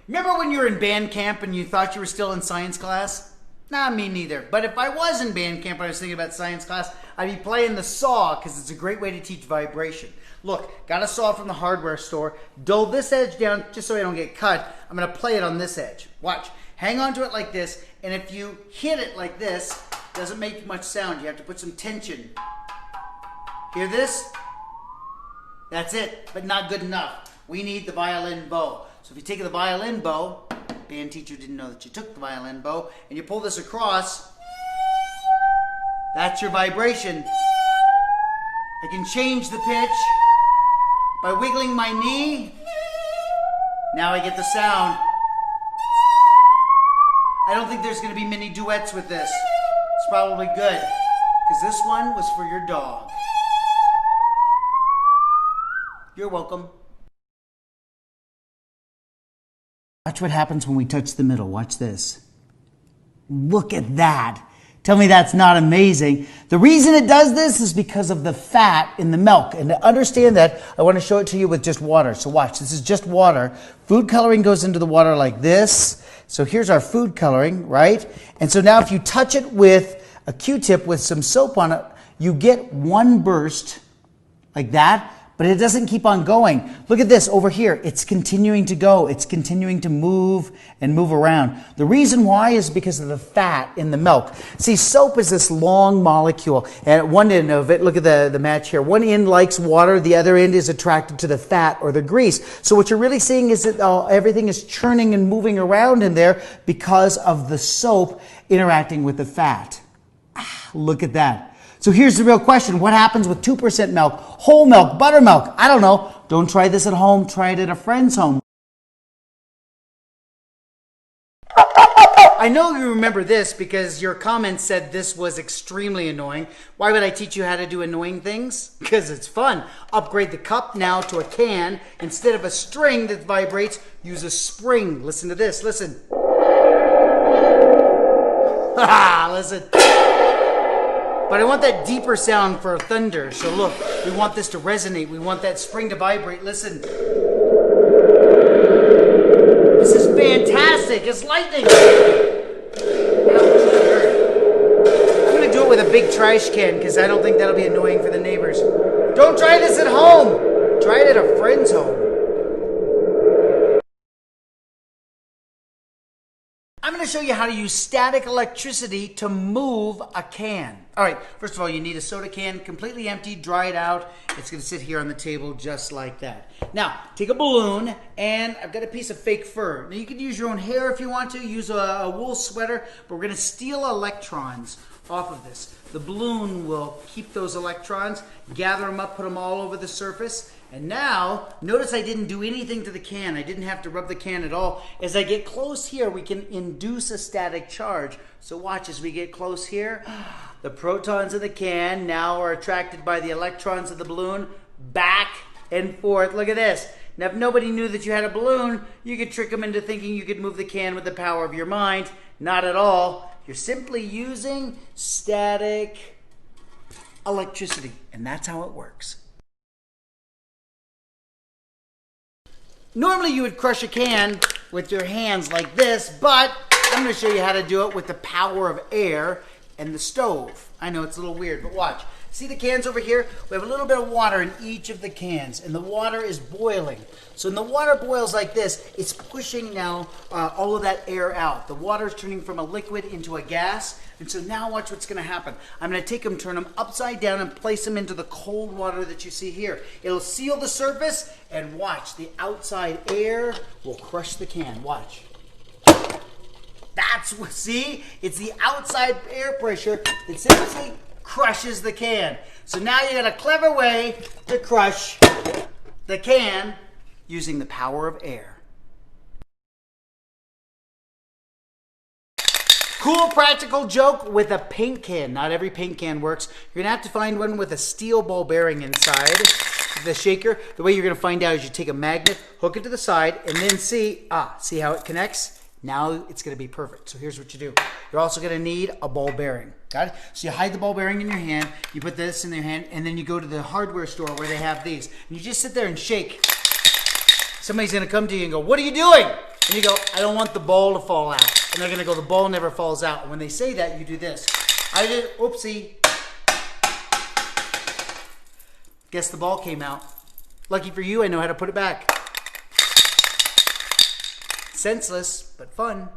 Remember when you were in band camp and you thought you were still in science class? Nah, me neither. But if I was in band camp and I was thinking about science class, I'd be playing the saw because it's a great way to teach vibration. Look, got a saw from the hardware store. Dull this edge down just so I don't get cut. I'm going to play it on this edge. Watch. Hang on to it like this, and if you hit it like this, it doesn't make much sound. You have to put some tension. Hear this? That's it, but not good enough. We need the violin bow. So if you take the violin bow, band teacher didn't know that you took the violin bow, and you pull this across, that's your vibration. I can change the pitch by wiggling my knee. Now I get the sound. I don't think there's going to be many duets with this. It's probably good, because this one was for your dog. You're welcome. Watch what happens when we touch the middle. Watch this. Look at that. Tell me that's not amazing. The reason it does this is because of the fat in the milk. And to understand that, I want to show it to you with just water. So watch, this is just water. Food coloring goes into the water like this. So here's our food coloring, right? And so now if you touch it with a Q-tip with some soap on it, you get one burst like that. But it doesn't keep on going. Look at this over here. It's continuing to go. It's continuing to move and move around. The reason why is because of the fat in the milk. See, soap is this long molecule. And at one end of it, look at the match here. One end likes water. The other end is attracted to the fat or the grease. So what you're really seeing is that everything is churning and moving around in there because of the soap interacting with the fat. Look at that. So here's the real question. What happens with 2% milk, whole milk, buttermilk? I don't know. Don't try this at home. Try it at a friend's home. I know you remember this because your comments said this was extremely annoying. Why would I teach you how to do annoying things? Because it's fun. Upgrade the cup now to a can. Instead of a string that vibrates, use a spring. Listen to this. Listen. Listen. But I want that deeper sound for thunder. So look, we want this to resonate. We want that spring to vibrate. Listen. This is fantastic. It's lightning. I'm going to do it with a big trash can because I don't think that'll be annoying for the neighbors. Don't try this at home. Try it at a friend's home. I'm going to show you how to use static electricity to move a can. All right, first of all, you need a soda can, completely empty, dried out. It's going to sit here on the table just like that. Now, take a balloon, and I've got a piece of fake fur. Now, you can use your own hair if you want to, use a wool sweater, but we're going to steal electrons off of this. The balloon will keep those electrons, gather them up, put them all over the surface. And now, notice I didn't do anything to the can. I didn't have to rub the can at all. As I get close here, we can induce a static charge. So watch as we get close here. The protons of the can now are attracted by the electrons of the balloon back and forth. Look at this. Now, if nobody knew that you had a balloon, you could trick them into thinking you could move the can with the power of your mind. Not at all. You're simply using static electricity, and that's how it works. Normally you would crush a can with your hands like this, but I'm going to show you how to do it with the power of air and the stove. I know it's a little weird, but watch. See the cans over here? We have a little bit of water in each of the cans, and the water is boiling. So when the water boils like this, it's pushing now all of that air out. The water is turning from a liquid into a gas, and so now watch what's going to happen. I'm going to take them, turn them upside down, and place them into the cold water that you see here. It'll seal the surface, and watch. The outside air will crush the can. Watch. That's what, see? It's the outside air pressure that simply crushes the can. So now you got a clever way to crush the can using the power of air. Cool practical joke with a paint can. Not every paint can works. You're gonna have to find one with a steel ball bearing inside the shaker. The way you're gonna find out is you take a magnet, hook it to the side, and then see how it connects? Now it's going to be perfect. So here's what you do. You're also going to need a ball bearing. Got it? So you hide the ball bearing in your hand, you put this in your hand, and then you go to the hardware store where they have these. And you just sit there and shake. Somebody's going to come to you and go, "What are you doing?" And you go, I don't want the ball to fall out. And they're going to go, the ball never falls out. And when they say that, you do this. I did, oopsie. Guess the ball came out. Lucky for you, I know how to put it back. Senseless, but fun.